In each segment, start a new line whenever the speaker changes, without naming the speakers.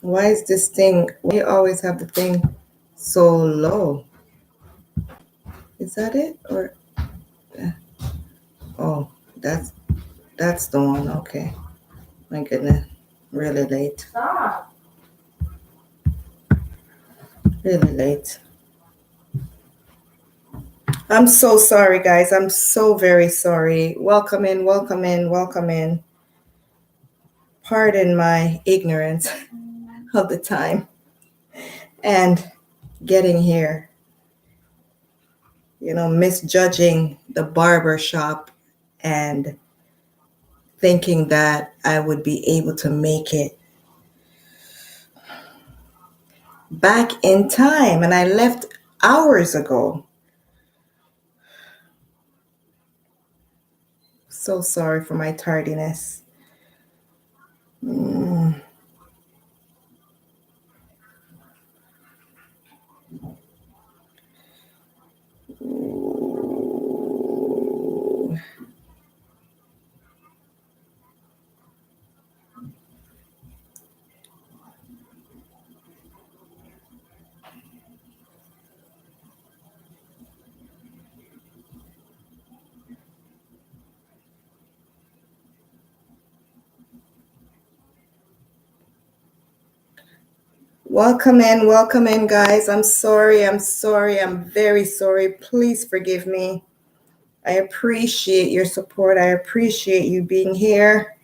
Why is this thing? We always have the thing so low. Is that it? Or oh, that's the one. Okay. My goodness. Really late.
Stop.
Really late. I'm so sorry, guys. I'm so very sorry. Welcome in, welcome in, welcome in. Pardon my ignorance of the time and getting here. Misjudging the barber shop and thinking that I would be able to make it back in time. And I left hours ago. So sorry for my tardiness. Ooh. Welcome in, guys. I'm sorry. I'm very sorry. Please forgive me. I appreciate your support. I appreciate you being here.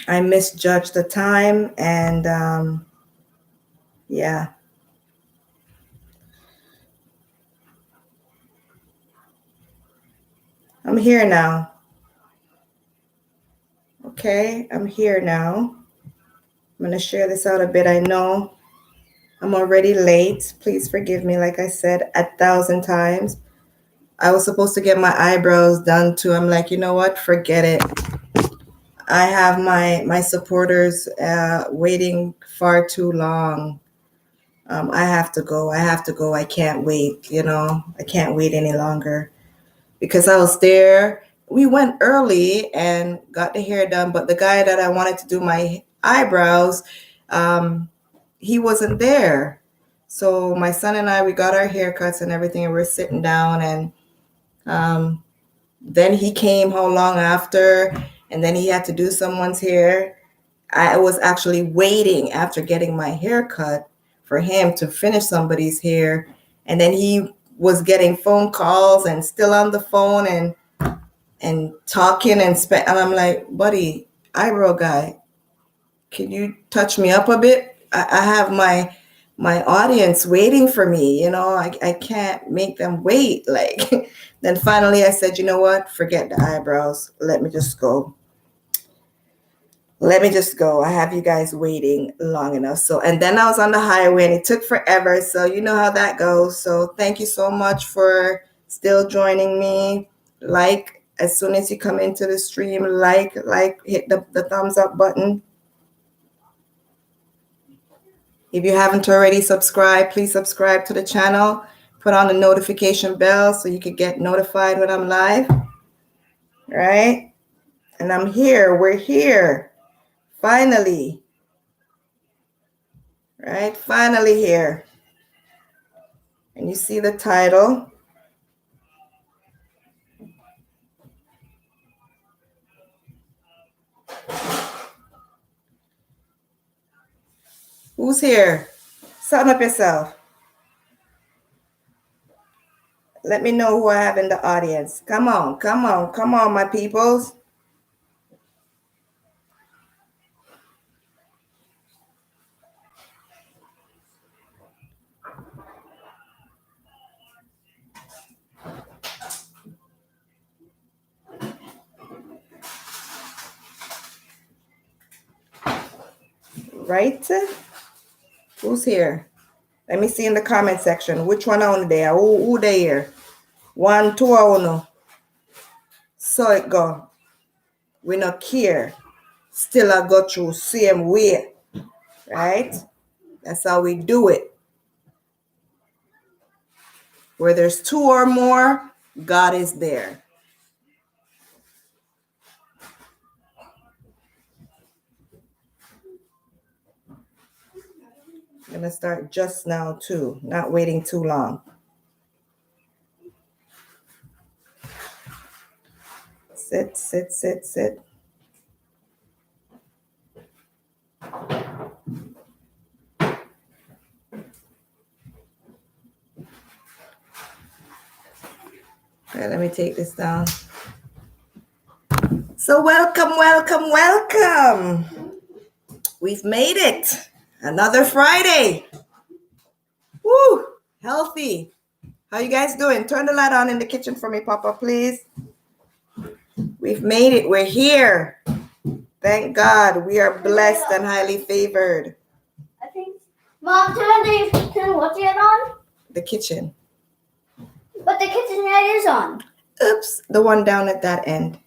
I misjudged the time and yeah. I'm here now. Okay, I'm here now. I'm going to share this out a bit. I know I'm already late. Please forgive me, like I said 1,000 times. I was supposed to get my eyebrows done too. I'm like, you know what? Forget it. I have my supporters waiting far too long. I have to go. I can't wait. I can't wait any longer because I was there. We went early and got the hair done, but the guy that I wanted to do my eyebrows, he wasn't there. So my son and I, we got our haircuts and everything, and we're sitting down, and then he came how long after, and then he had to do someone's hair. I was actually waiting after getting my hair cut for him to finish somebody's hair, and then he was getting phone calls and still on the phone and talking and I'm like, buddy, eyebrow guy, can you touch me up a bit? I have my audience waiting for me. I can't make them wait. Like, then finally I said, you know what? Forget the eyebrows. Let me just go. I have you guys waiting long enough. So, and then I was on the highway and it took forever. So, you know how that goes. So, thank you so much for still joining me. Like, as soon as you come into the stream, hit the thumbs up button. If you haven't already subscribed, please subscribe to the channel. Put on the notification bell so you can get notified when I'm live. Right? And I'm here. We're here. Finally. Right? Finally here. And you see the title. Who's here? Sum up yourself. Let me know who I have in the audience. Come on, my peoples. Right? Who's here? Let me see in the comment section. Which one on there? Who they here? 1, 2, or no? So it go. We not care. Still I go through same way. Right? That's how we do it. Where there's 2 or more, God is there. I'm going to start just now too, not waiting too long. Sit, sit, sit, sit. Okay, let me take this down. So welcome, welcome, welcome. We've made it. Another Friday. Woo! Healthy. How you guys doing? Turn the light on in the kitchen for me, Papa, please. We've made it. We're here. Thank God. We are blessed and highly favored.
I think. Mom, turn what's it on?
The kitchen.
But the kitchen light is on.
Oops. The one down at that end.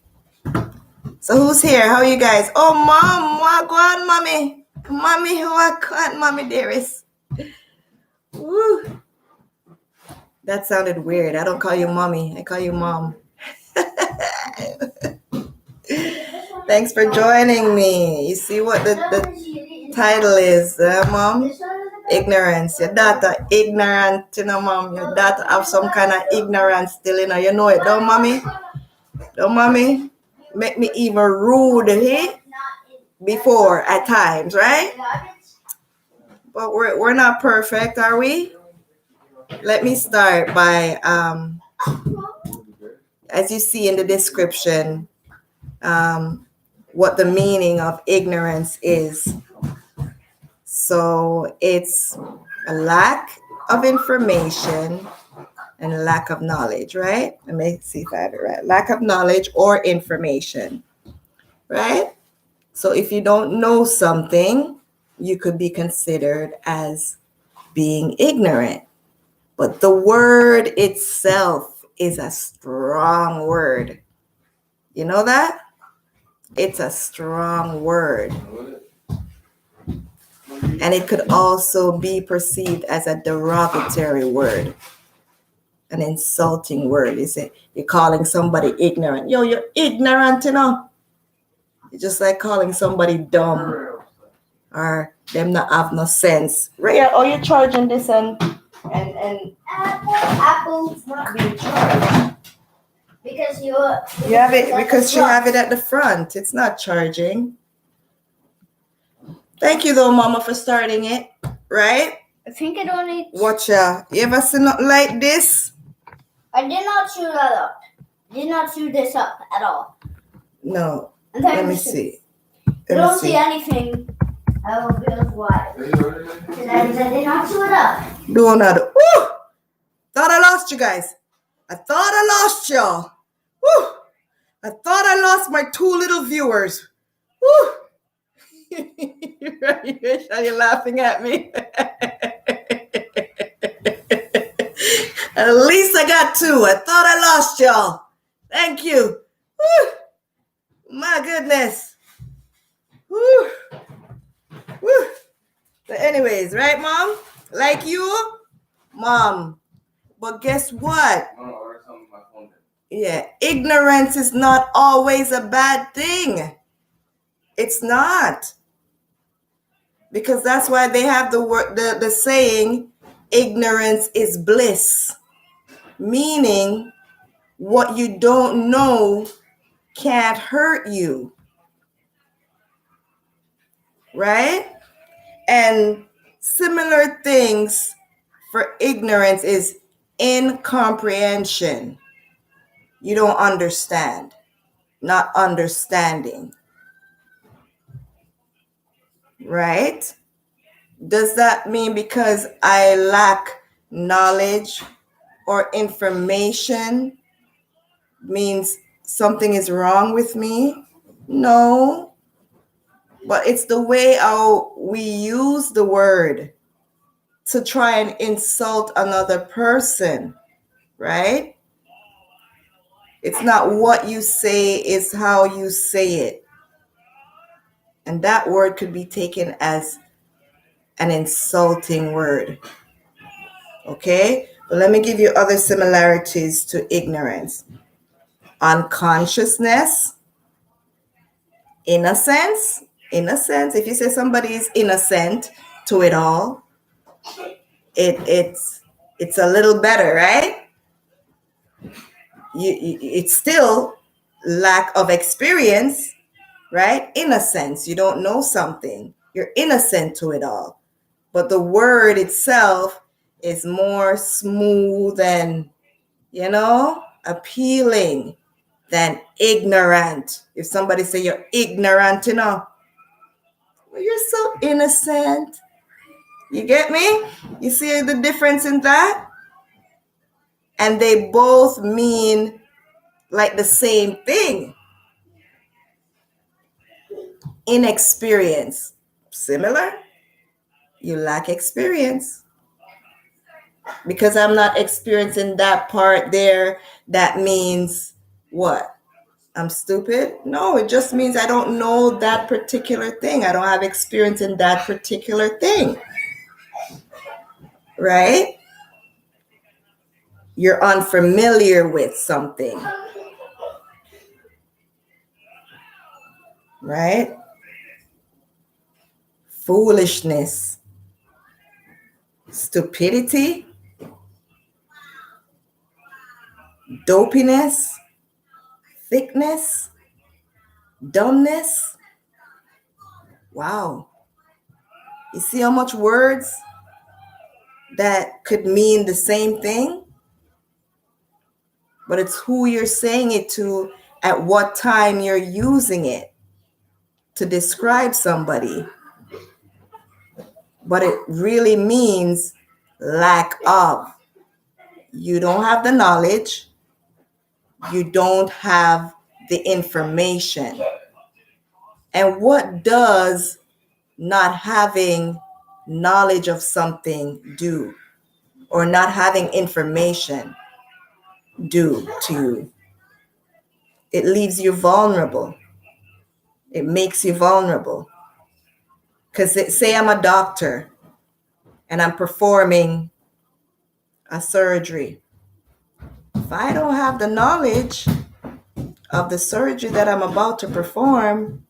So who's here? How are you guys? Oh, Mom. What go on, Mommy? Mommy, what go on, Mommy dearest? Woo. That sounded weird. I don't call you Mommy. I call you Mom. Thanks for joining me. You see what the title is, Mom? Ignorance. Your daughter ignorant, you know, Mom. Your daughter have some kind of ignorance still, you know. You know it, don't, Mommy? Don't, Mommy? Make me even rude, hey? Before, at times, right? But we're not perfect, are we? Let me start by, as you see in the description, what the meaning of ignorance is. So it's a lack of information and a lack of knowledge, right? Let me see if I have it right. Lack of knowledge or information, right? So if you don't know something, you could be considered as being ignorant. But the word itself is a strong word. You know that? It's a strong word. And it could also be perceived as a derogatory word, an insulting word. You're calling somebody ignorant. Yo, you're ignorant, you know? It's just like calling somebody dumb or them not have no sense. Rhea, oh, you're charging this and
Apple's not being charged. Because you
have it because you have it at the front. It's not charging. Thank you though, Mama, for starting it. Right?
I think it only.
Watch out. You ever seen nothing like this?
I did not chew that up. Did not chew this up at all.
No. Let me see.
I don't see anything. I will feel why. Because I did not chew it up.
Do not. Woo! Thought I lost you guys. I thought I lost y'all. Woo! I thought I lost my 2 little viewers. Woo! You're laughing at me. At least I got 2. I thought I lost y'all. Thank you. Woo! My goodness. Woo! Woo! So anyways, right, Mom? Like you? Mom. But guess what? Yeah, ignorance is not always a bad thing. It's not. Because that's why they have the saying, ignorance is bliss. Meaning, what you don't know can't hurt you. Right? And similar things for ignorance is incomprehension. You don't understand. Not understanding. Right? Does that mean because I lack knowledge or information means something is wrong with me? No. But it's the way how we use the word to try and insult another person, right? It's not what you say, it's how you say it. And that word could be taken as an insulting word. Okay? But let me give you other similarities to ignorance. Unconsciousness, innocence. Innocence, if you say somebody is innocent to it all, it's a little better, right? It's still lack of experience, right? Innocence. You don't know something. You're innocent to it all. But the word itself is more smooth and, appealing than ignorant. If somebody say you're ignorant, well, you're so innocent. You get me? You see the difference in that? And they both mean like the same thing. Inexperience. Similar. You lack experience. Because I'm not experiencing that part there, that means what? I'm stupid? No, it just means I don't know that particular thing. I don't have experience in that particular thing. Right? You're unfamiliar with something. Right? Foolishness. Stupidity. Dopiness. Thickness. Dumbness. Wow. You see how much words that could mean the same thing? But it's who you're saying it to, at what time you're using it to describe somebody. But it really means lack of. You don't have the knowledge. You don't have the information. And what does not having knowledge of something do? Or not having information do to you? It leaves you vulnerable. It makes you vulnerable. Because say I'm a doctor and I'm performing a surgery. If I don't have the knowledge of the surgery that I'm about to perform,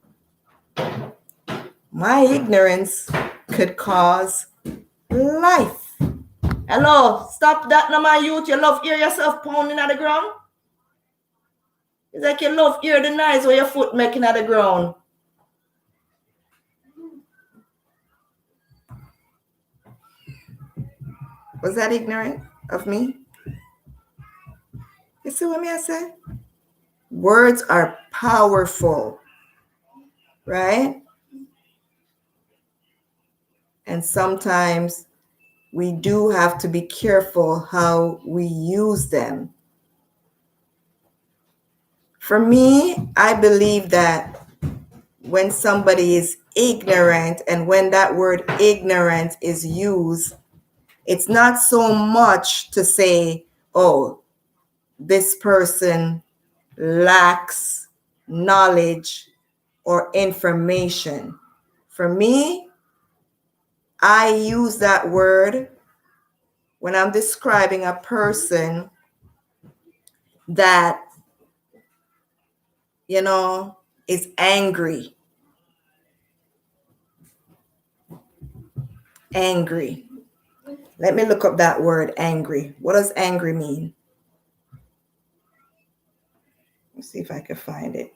my ignorance could cause life. Hello, stop that now, my youth. You love hear yourself pounding at the ground? It's like you love hear the noise where your foot making at the ground. Was that ignorant of me? You see what I say? Words are powerful, right? And sometimes we do have to be careful how we use them. For me, I believe that when somebody is ignorant, and when that word ignorant is used, it's not so much to say, oh, this person lacks knowledge or information. For me, I use that word when I'm describing a person that, is angry. Angry. Let me look up that word, angry. What does angry mean? Let's see if I can find it.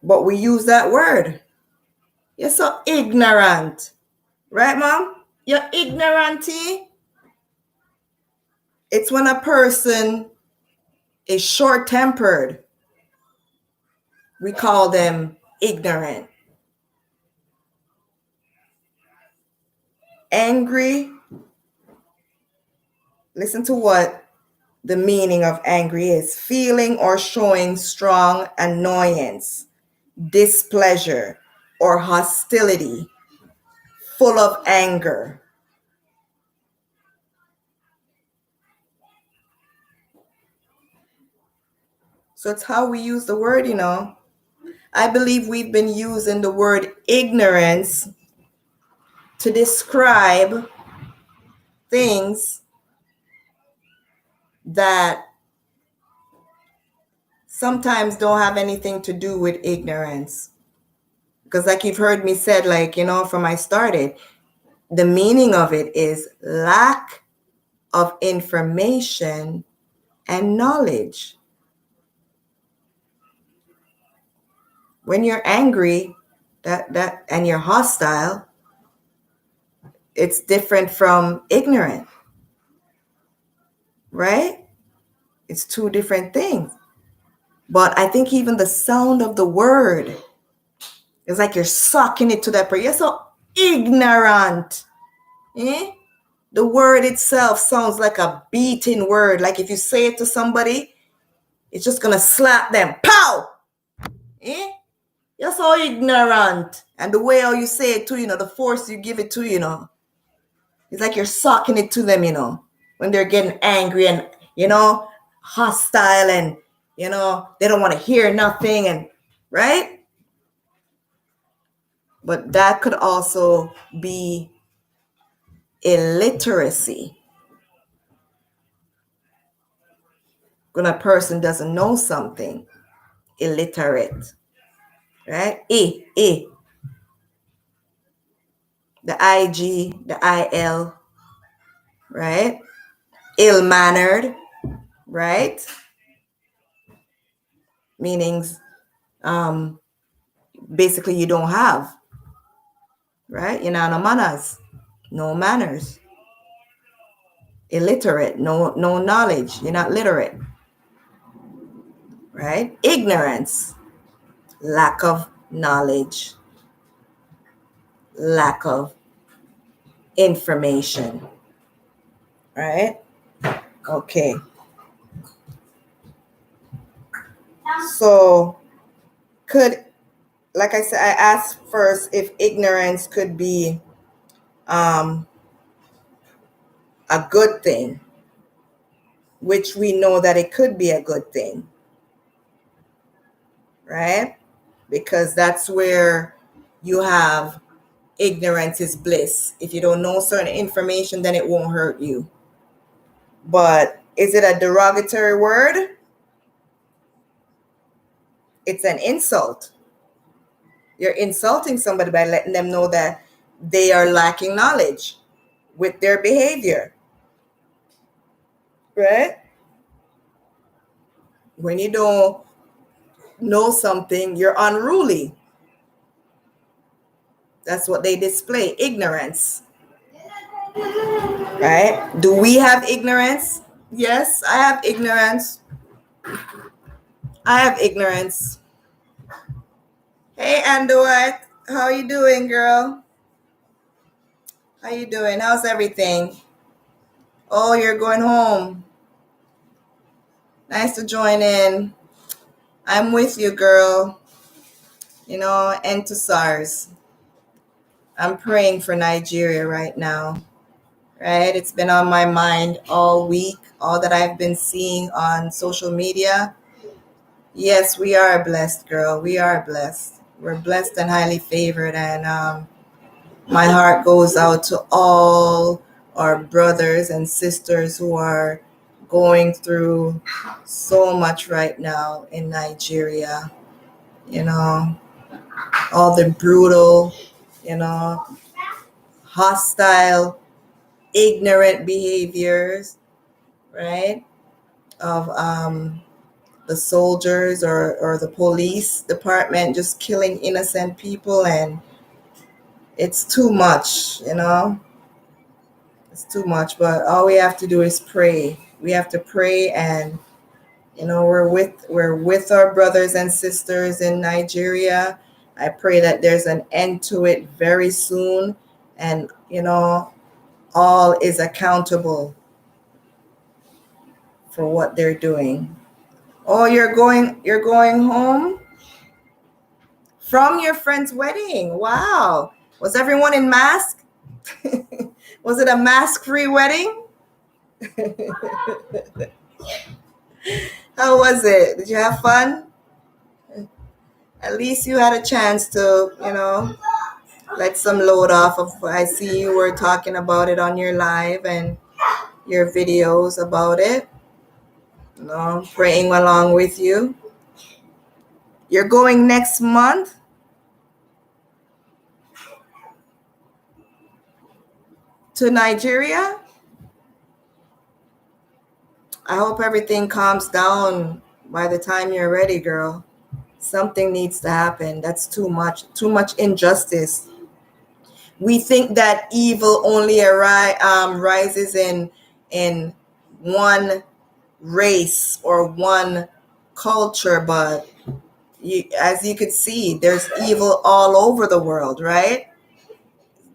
But we use that word. You're so ignorant. Right, Mom? You're ignorant. It's when a person is short-tempered. We call them ignorant. Angry. Listen to what the meaning of angry is. Feeling or showing strong annoyance, displeasure, or hostility, full of anger. So it's how we use the word, I believe we've been using the word ignorance to describe things that sometimes don't have anything to do with ignorance. Because like you've heard me said, like, from I started, the meaning of it is lack of information and knowledge. When you're angry, that and you're hostile, it's different from ignorant, right? It's two different things. But I think even the sound of the word is like you're sucking it to that person. You're so ignorant. Eh? The word itself sounds like a beating word. Like if you say it to somebody, it's just gonna slap them. Pow! Eh? You're so ignorant. And the way how you say it to, the force you give it to, it's like you're sucking it to them, when they're getting angry and, hostile and, they don't want to hear nothing and, right? But that could also be illiteracy. When a person doesn't know something, illiterate, right? The IG, the IL, right? Ill-mannered, right? Meanings, basically you don't have, right? You're not no manners, no manners. Illiterate, no knowledge, you're not literate, right? Ignorance, lack of knowledge, lack of information, right? Okay. So like I said, I asked first if ignorance could be a good thing, which we know that it could be a good thing, right? Because that's where you have ignorance is bliss. If you don't know certain information, then it won't hurt you. But is it a derogatory word? It's an insult. You're insulting somebody by letting them know that they are lacking knowledge with their behavior, right? When you don't know something, you're unruly. That's what they display, ignorance, right? Do we have ignorance? Yes, I have ignorance. I have ignorance. Hey, Andor, how you doing, girl? How you doing? How's everything? Oh, you're going home. Nice to join in. I'm with you, girl. End to SARS. I'm praying for Nigeria right now, right? It's been on my mind all week, all that I've been seeing on social media. Yes, we are blessed, girl. We are blessed. We're blessed and highly favored. And my heart goes out to all our brothers and sisters who are going through so much right now in Nigeria. All the brutal, hostile, ignorant behaviors, right, of the soldiers or the police department just killing innocent people. And it's too much, it's too much. But all we have to do is pray. We have to pray, and we're with our brothers and sisters in Nigeria. I pray that there's an end to it very soon, and all is accountable for what they're doing. Oh, you're going home from your friend's wedding. Wow. Was everyone in mask? Was it a mask-free wedding? How was it? Did you have fun? At least you had a chance to, let some load off of. I see you were talking about it on your live and your videos about it. Praying along with you. You're going next month? to Nigeria. I hope everything calms down by the time you're ready, girl. Something needs to happen. That's too much injustice. We think that evil only rises in one race or one culture, but as you could see, there's evil all over the world, right?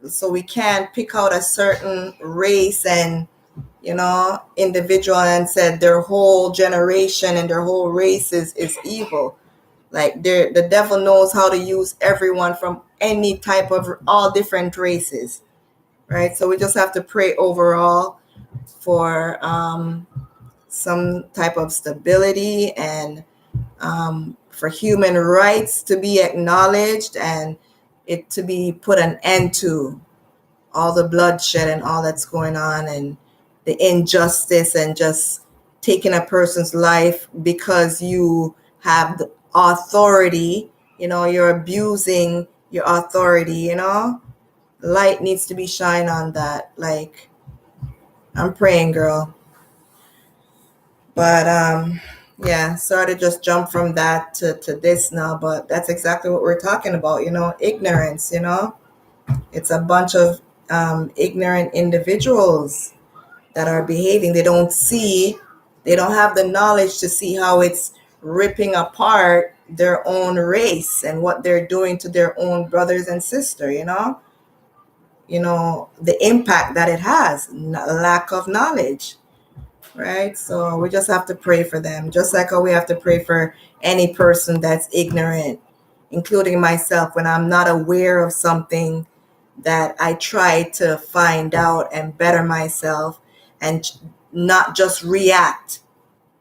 So we can't pick out a certain race and individual and said their whole generation and their whole race is evil. Like the devil knows how to use everyone from any type of all different races, right? So we just have to pray overall for some type of stability and for human rights to be acknowledged and it to be put an end to all the bloodshed and all that's going on and the injustice and just taking a person's life because you have the authority, you're abusing your authority, light needs to be shined on that. Like, I'm praying, girl. But yeah, sorry to just jump from that to this now, but that's exactly what we're talking about, ignorance. It's a bunch of ignorant individuals that are behaving. They don't have the knowledge to see how it's ripping apart their own race and what they're doing to their own brothers and sisters, the impact that it has, lack of knowledge, right? So we just have to pray for them, just like how we have to pray for any person that's ignorant, including myself. When I'm not aware of something, that I try to find out and better myself and not just react.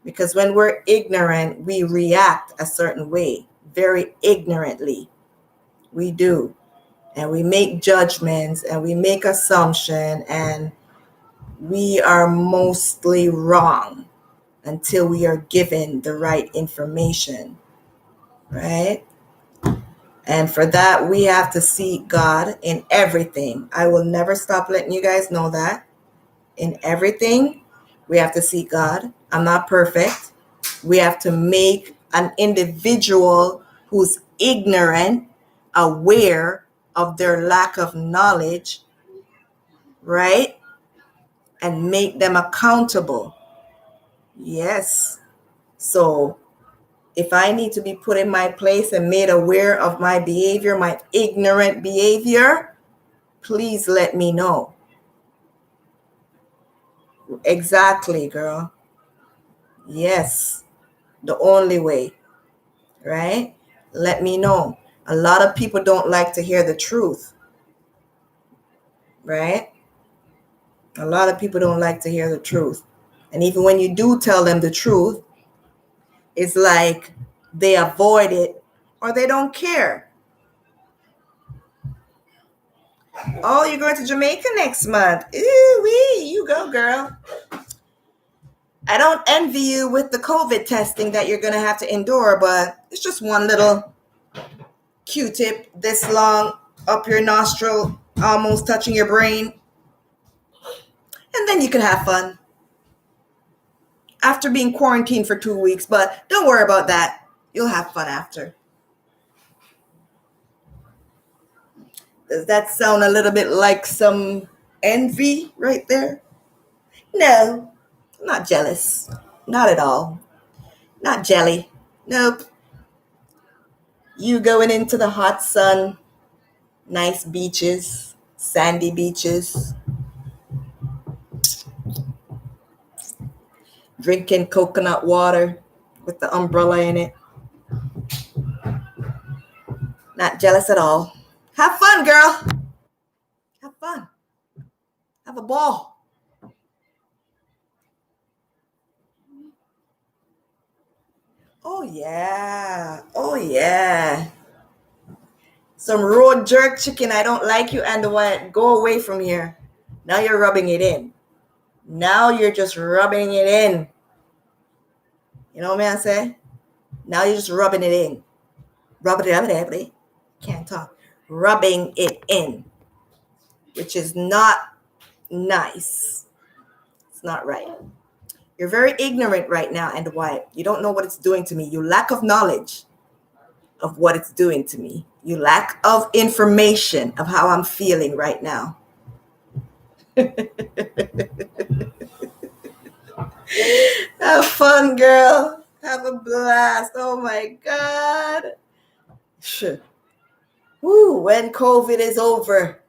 Because when we're ignorant, we react a certain way, very ignorantly. We do. And we make judgments and we make assumptions and we are mostly wrong until we are given the right information, right? And for that, we have to seek God in everything. I will never stop letting you guys know that. In everything, we have to seek God. I'm not perfect. We have to make an individual who's ignorant aware of their lack of knowledge, right? And make them accountable. Yes. So if I need to be put in my place and made aware of my behavior, my ignorant behavior, please let me know. Exactly, girl. Yes. The only way, right? Let me know. A lot of people don't like to hear the truth, right? A lot of people don't like to hear the truth. And even when you do tell them the truth, it's like they avoid it or they don't care. Oh, you're going to Jamaica next month. Ooh-wee, you go, girl. I don't envy you with the COVID testing that you're going to have to endure, but it's just one little Q-tip this long up your nostril, almost touching your brain. And then you can have fun after being quarantined for 2 weeks. But don't worry about that. You'll have fun after. Does that sound a little bit like some envy right there? No, I'm not jealous. Not at all. Not jelly. Nope. You going into the hot sun, nice beaches, sandy beaches, drinking coconut water with the umbrella in it. Not jealous at all. Have fun, girl. Have fun. Have a ball. Oh, yeah. Oh, yeah. Some road jerk chicken. I don't like you and what? Go away from here. Now you're rubbing it in. Now you're just rubbing it in. You know what I say? Now you're just rubbing it in. Rubbing it. Can't talk. Rubbing it in. Which is not nice. It's not right. You're very ignorant right now, and why? You don't know what it's doing to me. You lack of knowledge of what it's doing to me. You lack of information of how I'm feeling right now. Have fun, girl. Have a blast. Oh my God. Woo, when COVID is over.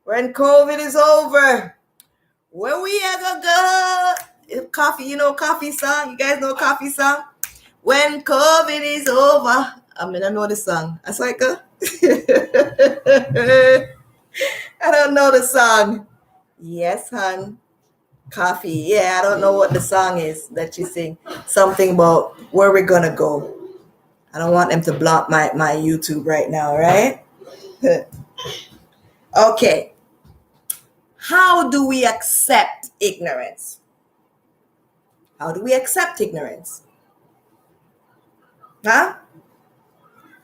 When COVID is over. Where we are gonna go? Coffee, you know Coffee song? You guys know Coffee song? When COVID is over. I mean, I know the song. That's like a... I don't know the song. Yes, hon. Coffee. Yeah, I don't know what the song is that you sing. Something about where we're gonna go. I don't want them to block my YouTube right now, right? Okay. How do we accept ignorance? How do we accept ignorance? Huh?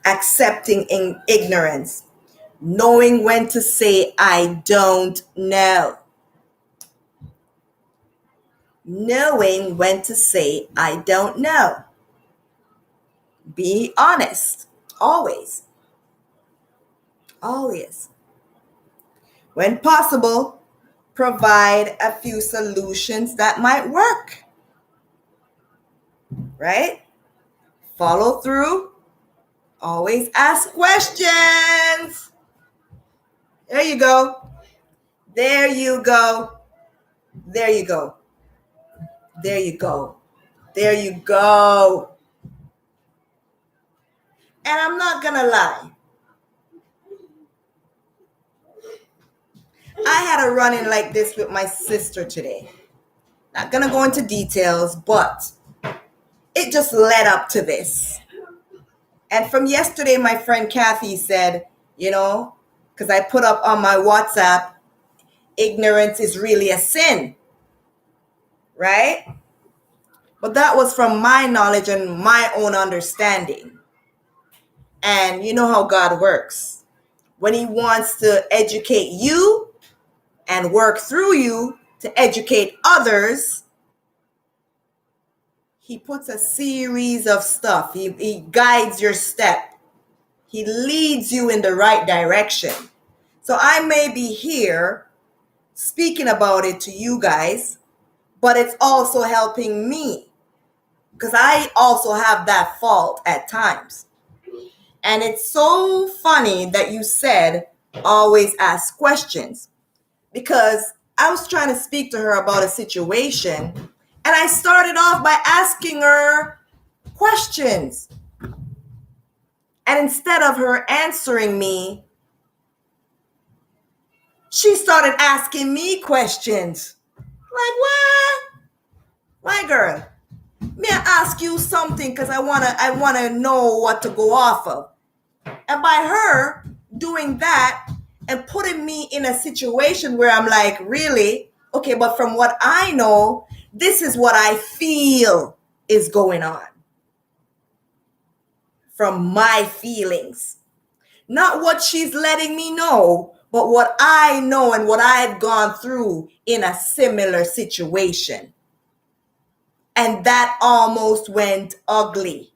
Accepting ignorance. Knowing when to say, I don't know. Knowing when to say, I don't know. Be honest. Always. Always. When possible, provide a few solutions that might work. Right? Follow through. Always ask questions. There you go. There you go. There you go. There you go. There you go. And I'm not gonna lie. I had a run-in like this with my sister today. Not gonna go into details, but it just led up to this. And from yesterday, my friend Kathy said, you know, because I put up on my WhatsApp, ignorance is really a sin, right? But that was from my knowledge and my own understanding. And you know how God works. When he wants to educate you and work through you to educate others, he puts a series of stuff. He guides your step. He leads you in the right direction. So I may be here speaking about it to you guys, but it's also helping me because I also have that fault at times. And it's so funny that you said always ask questions, because I was trying to speak to her about a situation and I started off by asking her questions. And instead of her answering me, she started asking me questions. Like, what? Why, girl? May I ask you something because I wanna know what to go off of. And by her doing that and putting me in a situation where I'm like, really? Okay, but from what I know, this is what I feel is going on. From my feelings. Not what she's letting me know, but what I know and what I've gone through in a similar situation. And that almost went ugly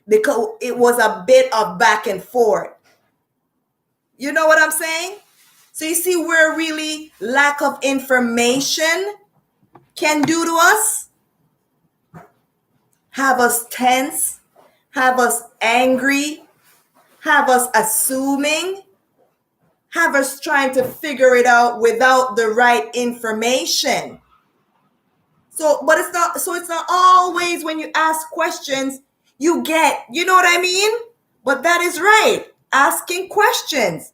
because it was a bit of back and forth. You know what I'm saying? So you see where really lack of information can do to us? Have us tense, have us angry, have us assuming, have us trying to figure it out without the right information. So, but it's not always when you ask questions, you get, you know what I mean? But that is right. Asking questions.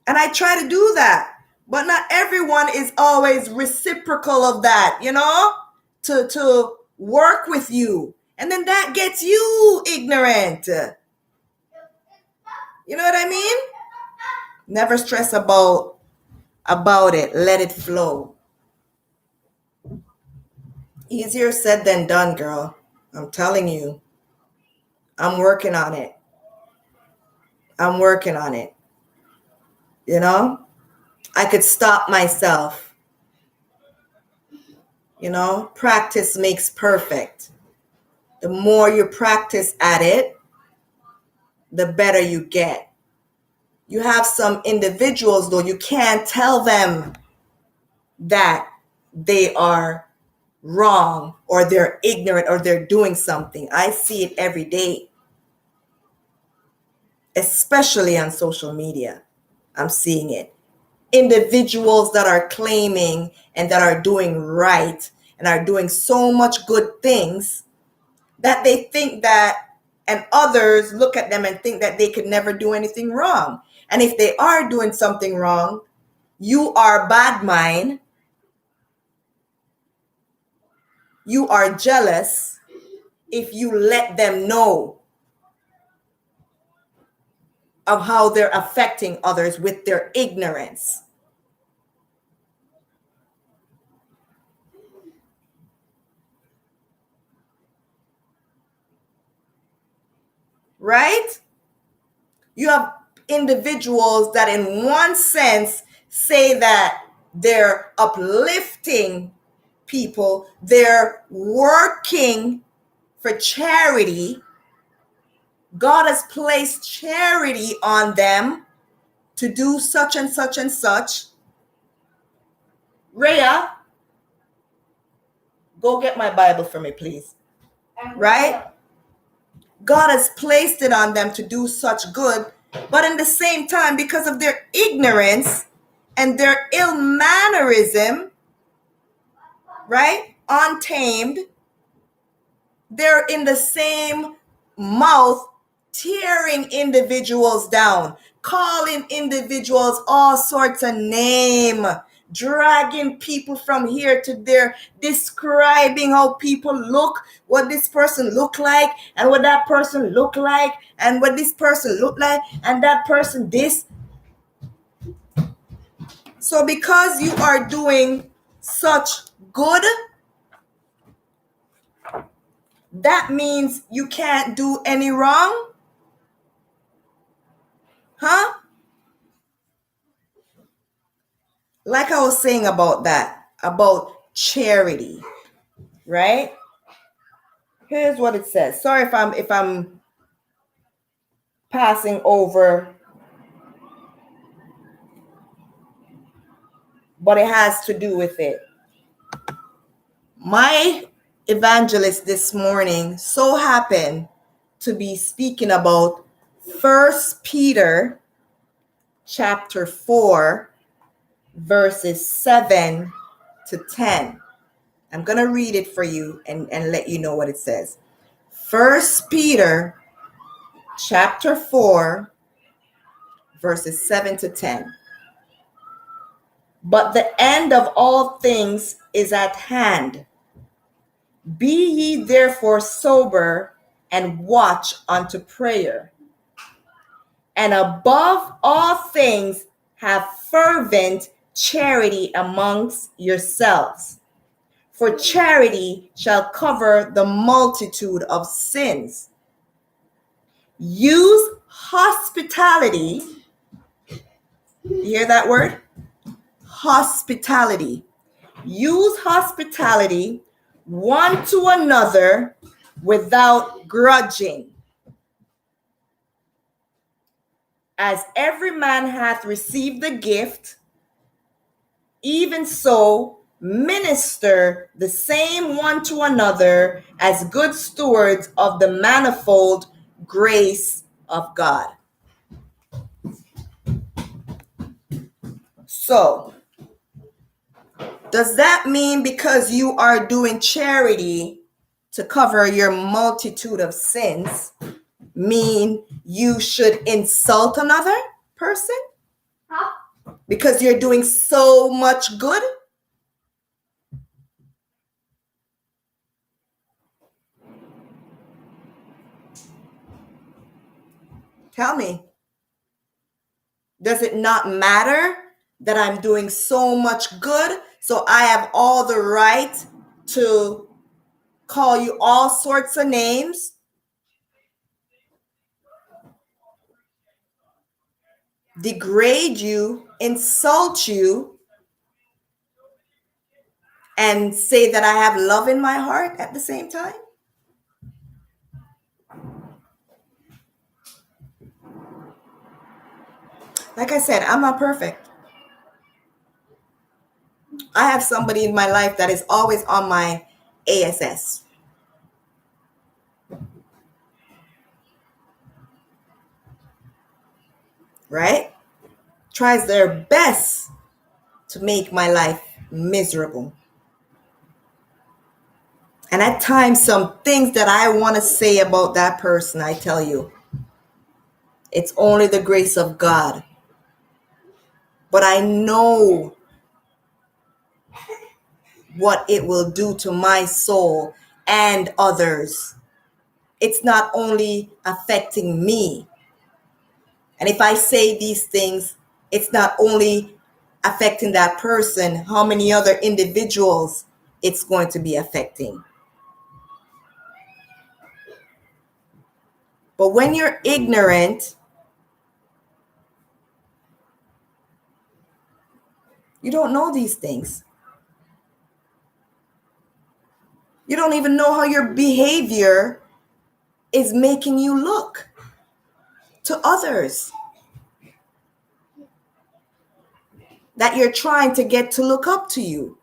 And I try to do that. But not everyone is always reciprocal of that, you know, to work with you. And then that gets you ignorant. You know what I mean? Never stress about it. Let it flow. Easier said than done, girl. I'm telling you. I'm working on it. I'm working on it. You know? I could stop myself You know, practice makes perfect. The more you practice at it, the better you get. You have some individuals, though, you can't tell them that they are wrong or they're ignorant or they're doing something. I see it every day, especially on social media. I'm seeing it. Individuals that are claiming and that are doing right and are doing so much good things that they think that, and others look at them and think that they could never do anything wrong. And if they are doing something wrong, you are bad mind, you are jealous if you let them know of how they're affecting others with their ignorance. Right? You have individuals that in one sense say that they're uplifting people, they're working for charity. God has placed charity on them to do such and such and such. Rhea, go get my Bible for me, please. Right? God has placed it on them to do such good, but in the same time, because of their ignorance and their ill mannerism, right? Untamed, they're in the same mouth tearing individuals down, calling individuals all sorts of name, dragging people from here to there, describing how people look, what this person look like, and what that person look like, and what this person look like, and that person this. So because you are doing such good, that means you can't do any wrong? Huh? Like I was saying about that, about charity, right? Here's what it says. Sorry if I'm passing over, but it has to do with it. My evangelist this morning so happened to be speaking about 1 Peter chapter 4, verses 7 to 10. I'm going to read it for you and let you know what it says. 1 Peter chapter 4, verses 7 to 10. But the end of all things is at hand. Be ye therefore sober and watch unto prayer. And above all things, have fervent charity amongst yourselves. For charity shall cover the multitude of sins. Use hospitality. You hear that word? Hospitality. Use hospitality one to another without grudging. As every man hath received the gift, even so minister the same one to another as good stewards of the manifold grace of God. So, does that mean because you are doing charity to cover your multitude of sins, mean you should insult another person? Huh? Because you're doing so much good? Tell me. Does it not matter that I'm doing so much good, so I have all the right to call you all sorts of names? Degrade you, insult you, and say that I have love in my heart at the same time? Like I said, I'm not perfect. I have somebody in my life that is always on my ASS. Right? Tries their best to make my life miserable. And at times, some things that I want to say about that person, I tell you, it's only the grace of God. But I know what it will do to my soul and others. It's not only affecting me. And if I say these things, it's not only affecting that person, how many other individuals it's going to be affecting. But when you're ignorant, you don't know these things. You don't even know how your behavior is making you look to others that you're trying to get to look up to you.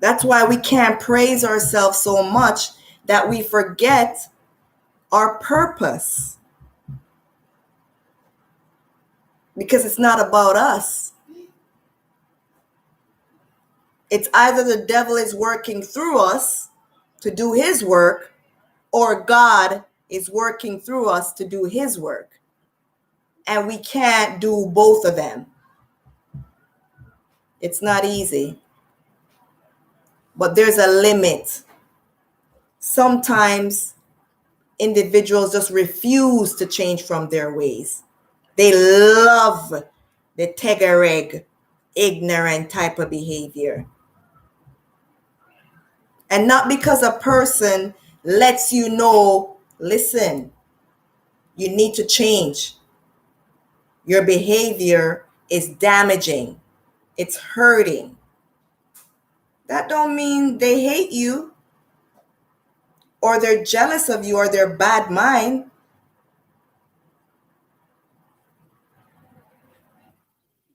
That's why we can't praise ourselves so much that we forget our purpose. Because it's not about us. It's either the devil is working through us to do his work, or God is working through us to do his work. And we can't do both of them. It's not easy. But there's a limit. Sometimes individuals just refuse to change from their ways. They love the tegareg, ignorant type of behavior. And not because a person lets you know, listen, you need to change. Your behavior is damaging. It's hurting. That don't mean they hate you or they're jealous of you or they're bad mind.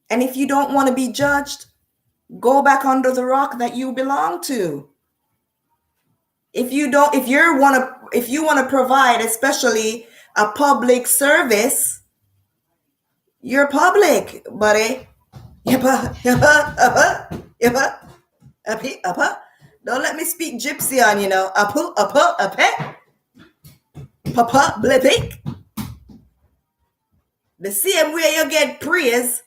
And if you don't want to be judged, go back under the rock that you belong to. If you want to provide, especially a public service, you're public, buddy. Don't let me speak gypsy on you know. Papa blipik. The same way you get praise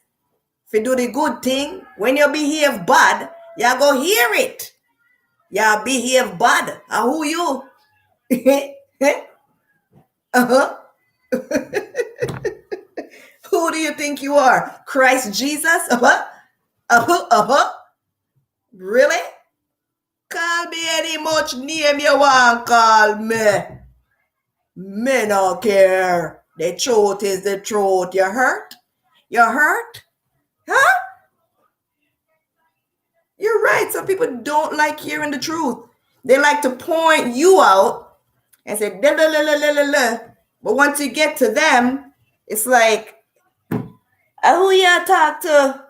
if you do the good thing, when you behave bad, you go hear it. You behave bad. Who you? Who do you think you are? Christ Jesus? Really? Call me any much name you want call me. Me no care. The truth is the truth. You hurt? You hurt? Huh? You're right. Some people don't like hearing the truth. They like to point you out and say, la, la, la, la, la, la. But once you get to them, it's like, who you talk to?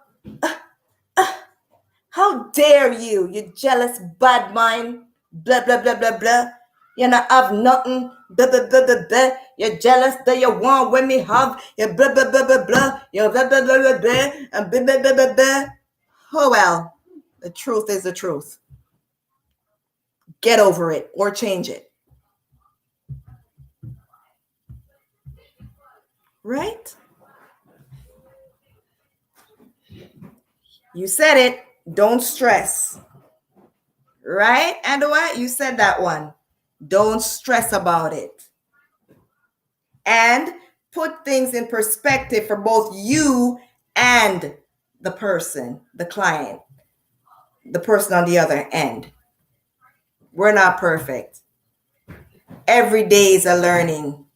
How dare you? You jealous bad mind. Blah, blah, blah, blah, blah. You not have nothing. Blah, blah, blah, blah, blah. You're jealous that you want when me have. You blah, blah, blah, blah, blah. You blah, blah, blah, blah, blah. And blah, blah, blah, blah, blah. Oh, well. The truth is the truth. Get over it or change it. Right? You said it. Don't stress. Right? And what? You said that one. Don't stress about it. And put things in perspective for both you and the person, the client, the person on the other end. We're not perfect. Every day is a learning.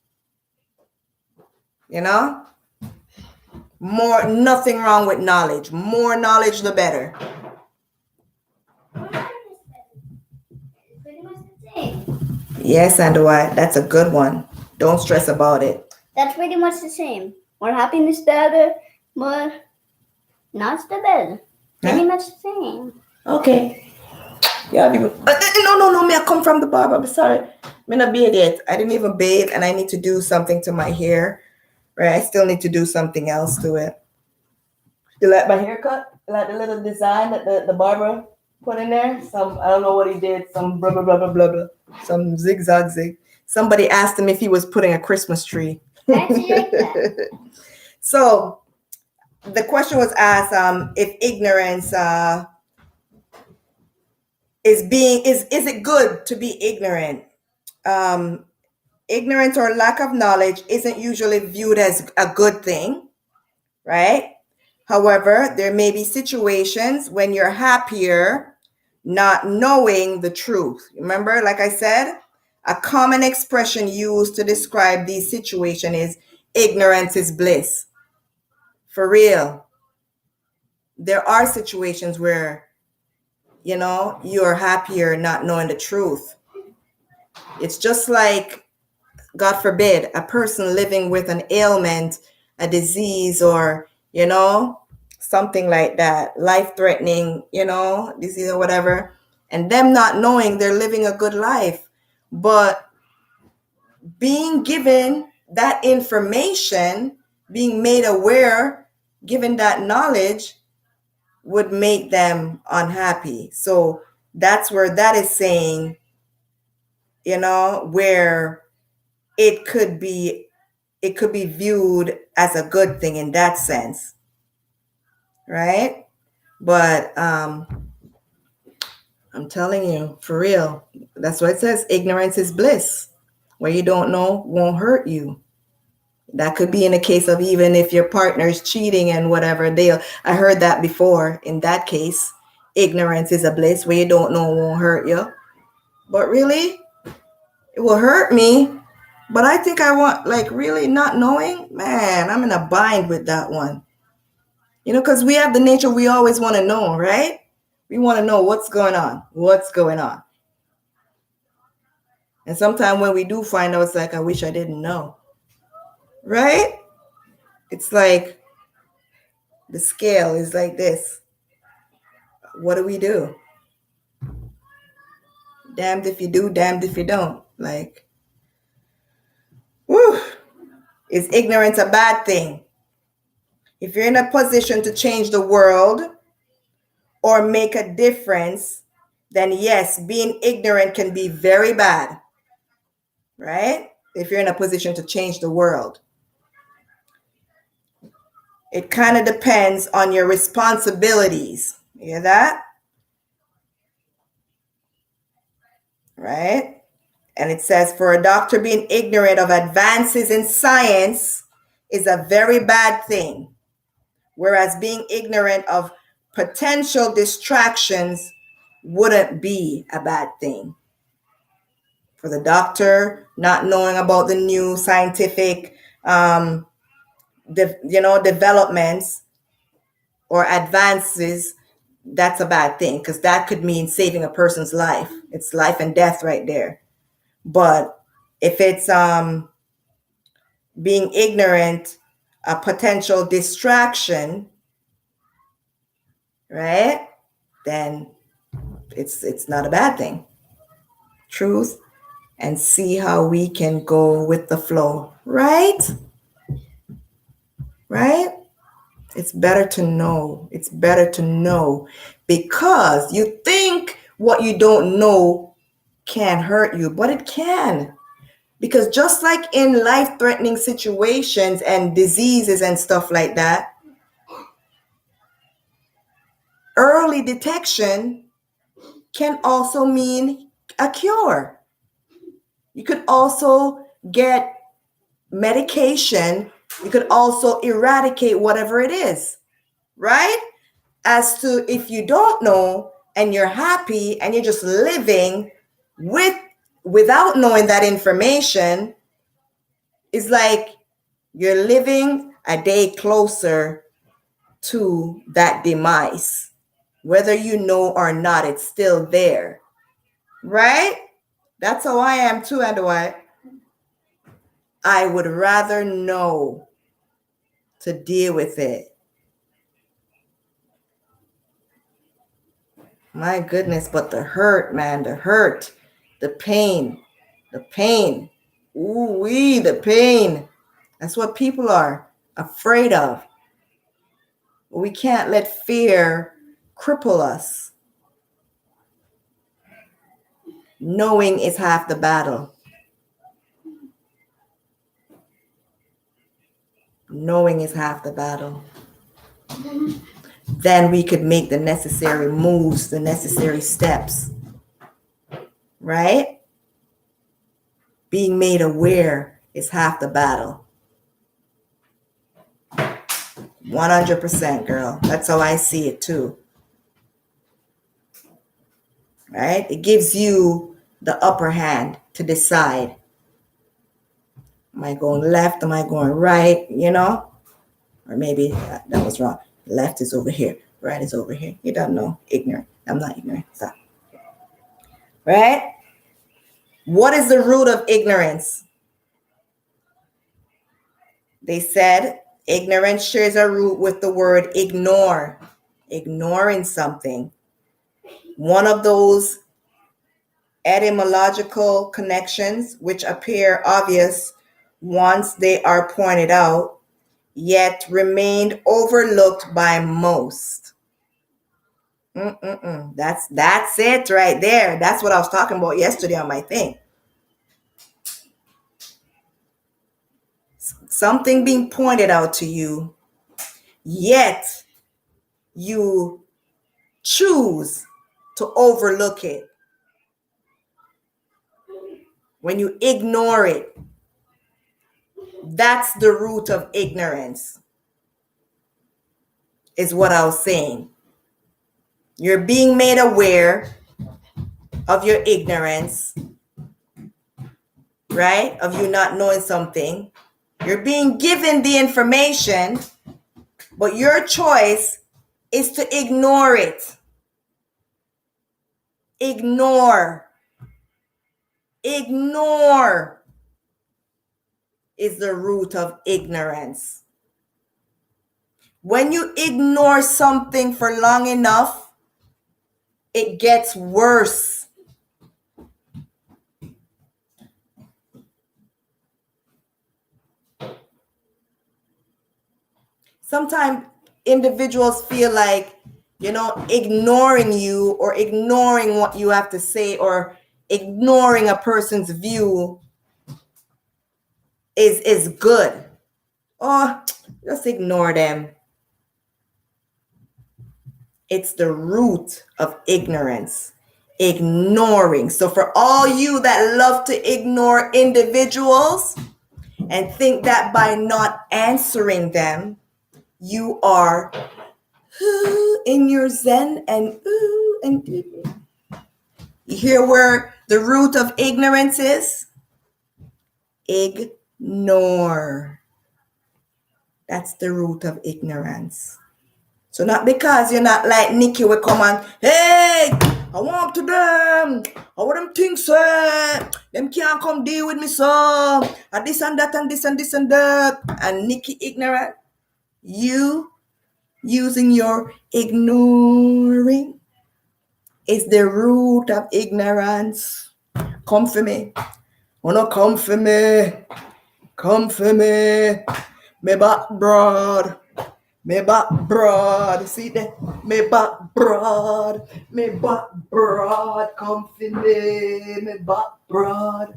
You know? Nothing wrong with knowledge. More knowledge, the better.
Pretty much the same.
Yes, and what? That's a good one. Don't stress about it.
That's pretty much the same. More happiness, the better. More not the better. Pretty much the same.
Okay. Yeah, no. Me, I come from the barber. I'm sorry. Me not bathe yet. I didn't even bathe, and I need to do something to my hair. Right? I still need to do something else to it. You like my haircut? Like the little design that the barber put in there? Some, I don't know what he did. Some blah, blah, blah, blah, blah, blah. Some zigzag zig. Somebody asked him if he was putting a Christmas tree. So the question was asked if ignorance is it good to be ignorant? Ignorance or lack of knowledge isn't usually viewed as a good thing, right? However, there may be situations when you're happier not knowing the truth. Remember, like I said, a common expression used to describe these situations is ignorance is bliss. For real. There are situations where, you're happier not knowing the truth. It's just like, God forbid, a person living with an ailment, a disease, or, something like that, life-threatening, disease or whatever, and them not knowing they're living a good life. But being given that information, being made aware, given that knowledge, would make them unhappy. So that's where that is saying, where it could be viewed as a good thing in that sense, right? But I'm telling you, for real, that's what it says. Ignorance is bliss. What you don't know won't hurt you. That could be in a case of even if your partner is cheating and whatever. I heard that before. In that case, ignorance is a bliss. Where you don't know won't hurt you. But really, it will hurt me. But I think I want, really not knowing, man, I'm in a bind with that one. Because we have the nature we always want to know, right? We want to know what's going on. And sometimes when we do find out, it's like, I wish I didn't know. Right? It's like the scale is like this. What do we do? Damned if you do, damned if you don't. Is ignorance a bad thing? If you're in a position to change the world or make a difference, then yes, being ignorant can be very bad. Right? If you're in a position to change the world. It kind of depends on your responsibilities. You hear that? Right? And it says, for a doctor being ignorant of advances in science is a very bad thing, whereas being ignorant of potential distractions wouldn't be a bad thing. For the doctor, not knowing about the new scientific developments or advances, that's a bad thing, because that could mean saving a person's life. It's life and death right there. But if it's being ignorant, a potential distraction, right, then it's not a bad thing. Truth, and see how we can go with the flow, right? Right? It's better to know. It's better to know, because you think what you don't know can hurt you, but it can. Because just like in life-threatening situations and diseases and stuff like that, early detection can also mean a cure. You could also get medication. You could also eradicate whatever it is, right? As to if you don't know and you're happy and you're just living without knowing that information, it's like you're living a day closer to that demise. Whether you know or not, it's still there. Right? That's how I am too, and I would rather know to deal with it. My goodness, but the hurt, man, the hurt, the pain. Ooh wee, the pain. That's what people are afraid of. We can't let fear cripple us. Knowing is half the battle. Knowing is half the battle. Then we could make the necessary moves, the necessary steps. Right? Being made aware is half the battle. 100%, girl. That's how I see it too. Right? It gives you the upper hand to decide. Am I going left? Am I going right? You know? Or maybe that was wrong. Left is over here. Right is over here. You don't know. Ignorant. I'm not ignorant. Stop. Right? What is the root of ignorance? They said ignorance shares a root with the word ignore. Ignoring something. One of those etymological connections which appear obvious once they are pointed out, yet remained overlooked by most. That's it right there. That's what I was talking about yesterday on my thing. Something being pointed out to you, yet you choose to overlook it. When you ignore it, that's the root of ignorance, is what I was saying. You're being made aware of your ignorance, right? Of you not knowing something. You're being given the information, but your choice is to ignore it. Ignore is the root of ignorance. When you ignore something for long enough, it gets worse. Sometimes individuals feel like, ignoring you or ignoring what you have to say or ignoring a person's view is good. Oh, just ignore them. It's the root of ignorance. Ignoring. So for all you that love to ignore individuals and think that by not answering them, you are in your zen and you hear where the root of ignorance is? Ignore. That's the root of ignorance. So not because you're not like Nikki will come and, hey, I want to them. I want them things, them can't come deal with me, so. And this and that and this and this and that. And Nikki ignorant. You using your ignoring is the root of ignorance. Come for me. Wanna come for me. Come for me. Me back broad. Me back broad, see that? Me back broad, come for me back broad.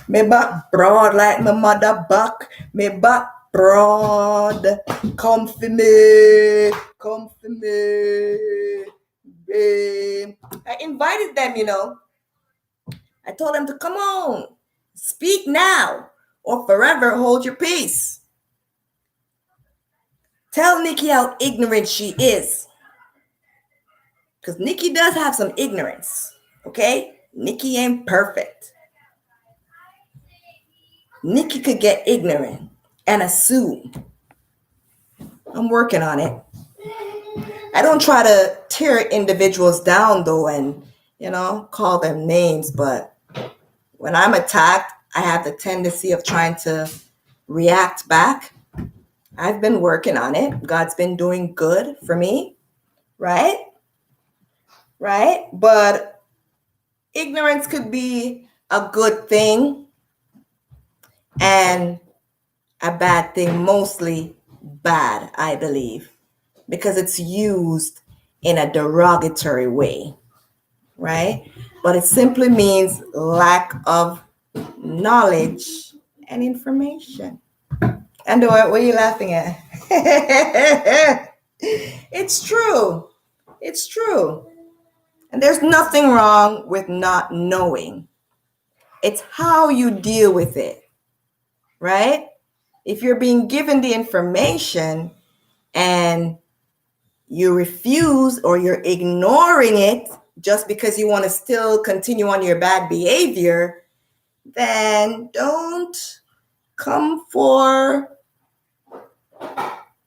Me back broad like my mother back, me back broad, come for me. I invited them, I told them to come on, speak now, or forever hold your peace. Tell Nikki how ignorant she is. Because Nikki does have some ignorance, okay? Nikki ain't perfect. Nikki could get ignorant and assume. I'm working on it. I don't try to tear individuals down though and, call them names, but when I'm attacked, I have the tendency of trying to react back. I've been working on it. God's been doing good for me, right? Right? But ignorance could be a good thing and a bad thing, mostly bad, I believe, because it's used in a derogatory way, right? But it simply means lack of knowledge and information. And what are you laughing at? It's true. It's true. And there's nothing wrong with not knowing. It's how you deal with it, right? If you're being given the information and you refuse or you're ignoring it just because you want to still continue on your bad behavior, then don't come for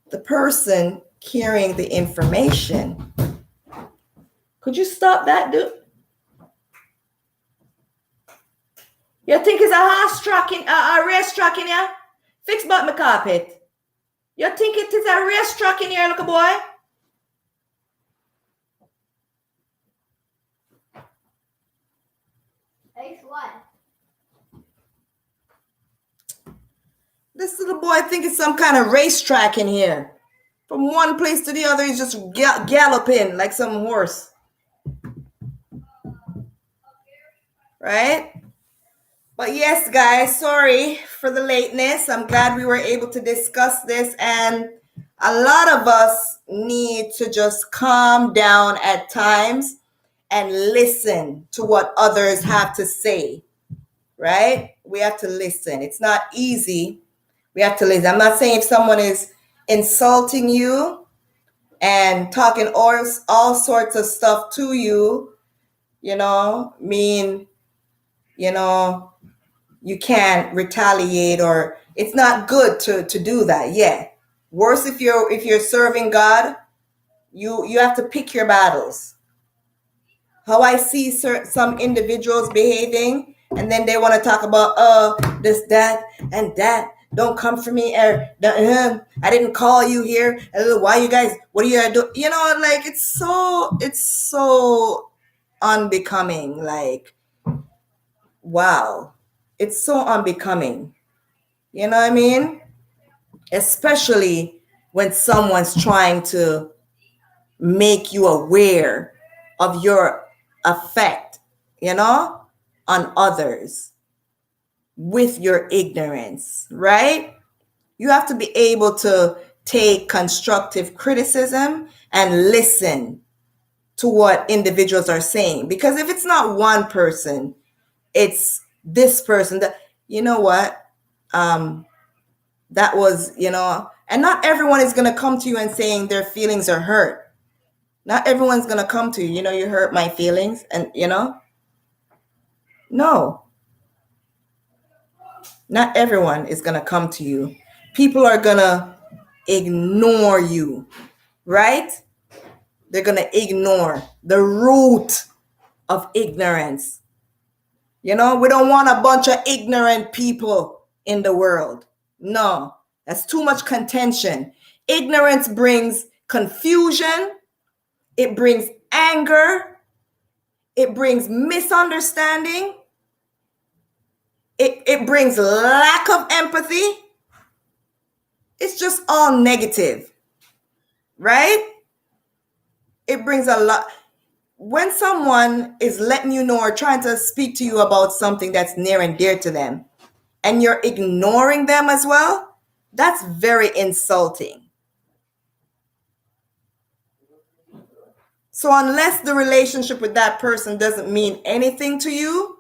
the person carrying the information. Could you stop that, dude? You think it's a horse track in a race track in here? Fix back my carpet. You think it is a race track in here, little boy?
Race what?
This little boy think it's some kind of racetrack in here. From one place to the other, he's just galloping like some horse. Right? But yes, guys, sorry for the lateness. I'm glad we were able to discuss this. And a lot of us need to just calm down at times and listen to what others have to say. Right? We have to listen. It's not easy. We have to listen. I'm not saying if someone is insulting you and talking all sorts of stuff to you, you can't retaliate, or it's not good to do that. Yeah. Worse if you're serving God, you have to pick your battles. How I see some individuals behaving, and then they want to talk about this, that, and that. Don't come for me. I didn't call you here. Why you guys? What are you doing? Like it's so unbecoming. Like, wow, it's so unbecoming. You know what I mean? Especially when someone's trying to make you aware of your effect, on others with your ignorance, right? You have to be able to take constructive criticism and listen to what individuals are saying. Because if it's not one person, it's this person that, you know what? That was, and not everyone is going to come to you and saying their feelings are hurt. Not everyone's going to come to you, you hurt my feelings, and, no. Not everyone is going to come to you. People are going to ignore you, right? They're going to ignore the root of ignorance. We don't want a bunch of ignorant people in the world. No, that's too much contention. Ignorance brings confusion. It brings anger. It brings misunderstanding. It brings lack of empathy. It's just all negative, right? It brings a lot. When someone is letting you know or trying to speak to you about something that's near and dear to them, and you're ignoring them as well, that's very insulting. So unless the relationship with that person doesn't mean anything to you,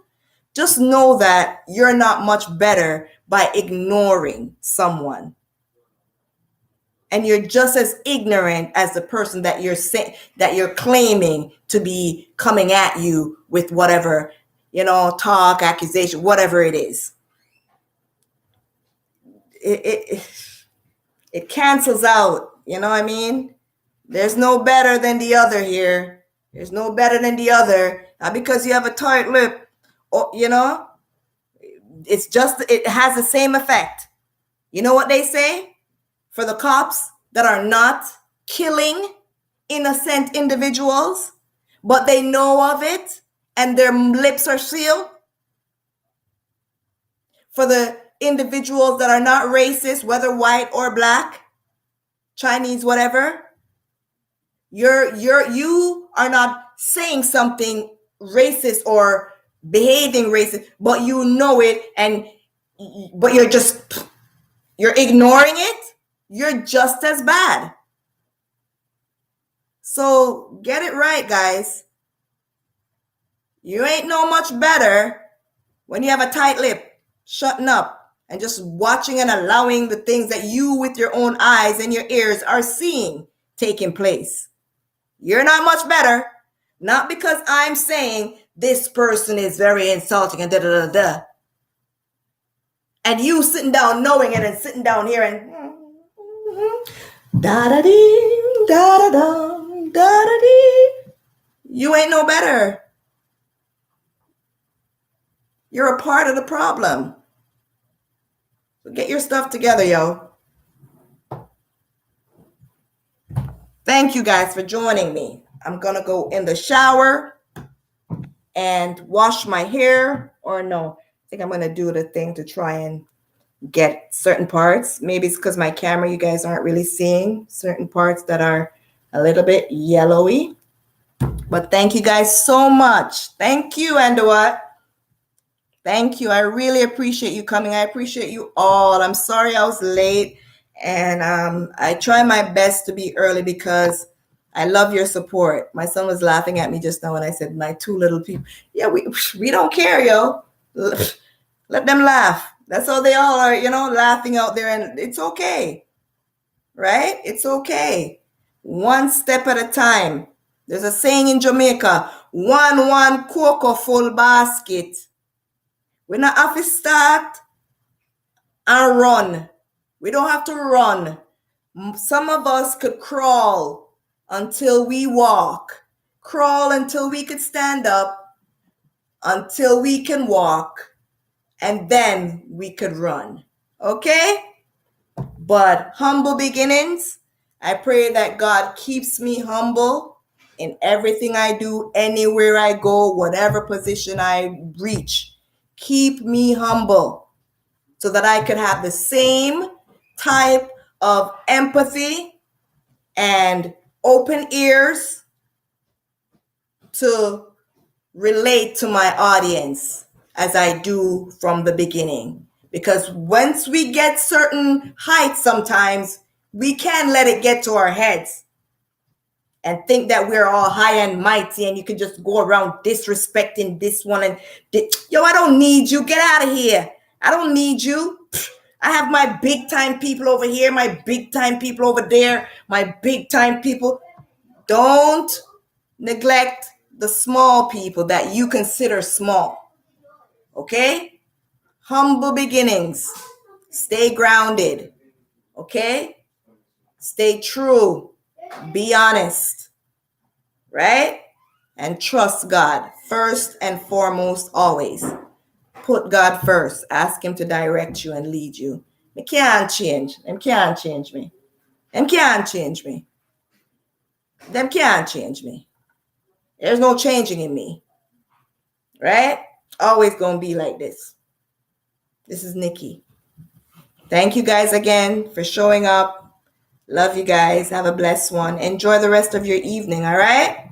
just know that you're not much better by ignoring someone. And you're just as ignorant as the person that you're claiming to be coming at you with whatever talk, accusation, whatever it is. It cancels out. You know what I mean? There's no better than the other here. There's no better than the other. Not because you have a tight lip, or it has the same effect. You know what they say? For the cops that are not killing innocent individuals, but they know of it and their lips are sealed. For the individuals that are not racist, whether white or black, Chinese, whatever, you are not saying something racist or behaving racist, but you know it, but you're ignoring it. You're just as bad. So get it right, guys. You ain't no much better when you have a tight lip, shutting up and just watching and allowing the things that you with your own eyes and your ears are seeing taking place. You're not much better. Not because I'm saying this person is very insulting and da-da-da-da. And you sitting down knowing it and sitting down here and da-da-dee, da-da-da, da-da-dee. You ain't no better. You're a part of the problem. So get your stuff together, yo. Thank you guys for joining me. I'm going to go in the shower and wash my hair. Or no, I think I'm going to do the thing to try and get certain parts. Maybe it's because my camera, you guys aren't really seeing certain parts that are a little bit yellowy. But thank you guys so much. Thank you, Andawat. Thank you. I really appreciate you coming. I appreciate you all. I'm sorry I was late. And I try my best to be early because I love your support. My son was laughing at me just now when I said my two little people. Yeah, we don't care, yo. Let them laugh. That's how they all are, laughing out there. And it's okay. Right? It's okay. One step at a time. There's a saying in Jamaica, one cocoa full basket. We not have to start and run. We don't have to run. Some of us could crawl until we walk. Crawl until we could stand up, until we can walk, and then we could run. Okay? But humble beginnings, I pray that God keeps me humble in everything I do, anywhere I go, whatever position I reach. Keep me humble so that I could have the same type of empathy and open ears to relate to my audience as I do from the beginning. Because once we get certain heights, sometimes we can let it get to our heads and think that we're all high and mighty and you can just go around disrespecting this one and yo, I don't need you. Get out of here. I don't need you. I have my big time people over here, my big time people over there, my big time people. Don't neglect the small people that you consider small. Okay? Humble beginnings. Stay grounded. Okay? Stay true. Be honest. Right? And trust God first and foremost always. Put God first. Ask him to direct you and lead you. They can't change. Them can't change me. Them can't change me. Them can't change me. There's no changing in me. Right? Always gonna be like this. This is Nikki. Thank you guys again for showing up. Love you guys. Have a blessed one. Enjoy the rest of your evening, all right?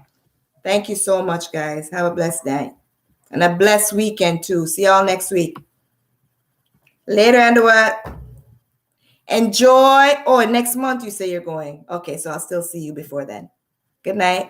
Thank you so much, guys. Have a blessed day. And a blessed weekend, too. See y'all next week. Later, Underwood. Enjoy. Oh, next month you say you're going. Okay, so I'll still see you before then. Good night.